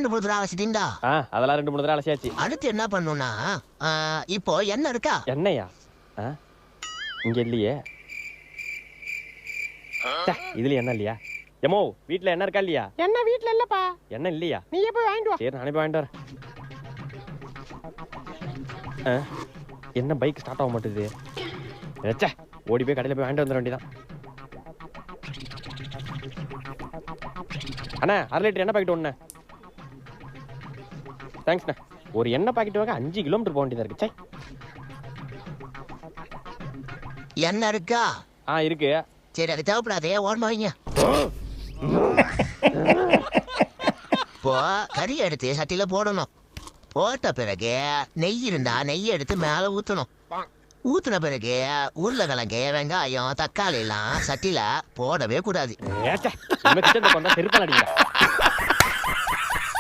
2-3 தடவை அலசிட்டீங்களா? அதெல்லாம் 2-3 தடவை அலசியாச்சு. அடுத்து என்ன பண்ணணும்னா இப்போ எண்ணெய் இருக்கா? எண்ணெயா? இங்க இல்லையே. இதுல எண்ணெய் இல்லையா? எமோ வீட்ல எண்ணெய் இருக்கா இல்லையா? எண்ணெய் வீட்ல இல்லப்பா. எண்ணெய் இல்லையா? நீயே போய் வாங்கிட்டு வா. சரி நானே போய் வாங்கிட்டு வரேன். என்ன பைக் ஸ்டார்ட் ஆக மாட்டேது? ச்சே, ஓடி போய் கடையில் போய் வாங்கிட்டு வந்துட வேண்டியதான். அண்ணா 1/2 லிட்டர் எண்ணெய் பாக்கெட் ஒண்ணு. தேங்க்ஸ்ண்ணா. ஒரு எண்ணெய் பாக்கெட் வாங்க 5 கிலோமீட்டர் போக வேண்டியதா இருக்கு. சே, எண்ணெய் இருக்கா? இருக்கு. சரி, அது தேவைப்படாதே, ஓரமா வைங்க. இப்போ கறி எடுத்து சட்டியில போடணும். போட்ட பிறகு நெய் இருந்தா நெய் எடுத்து மேல ஊத்தணும். ஊத்துன பிறகு உருளைக்கிழங்கு, வெங்காயம், தக்காளி எல்லாம் சட்டியில போடவே கூடாது. செருப்பாடிங்க.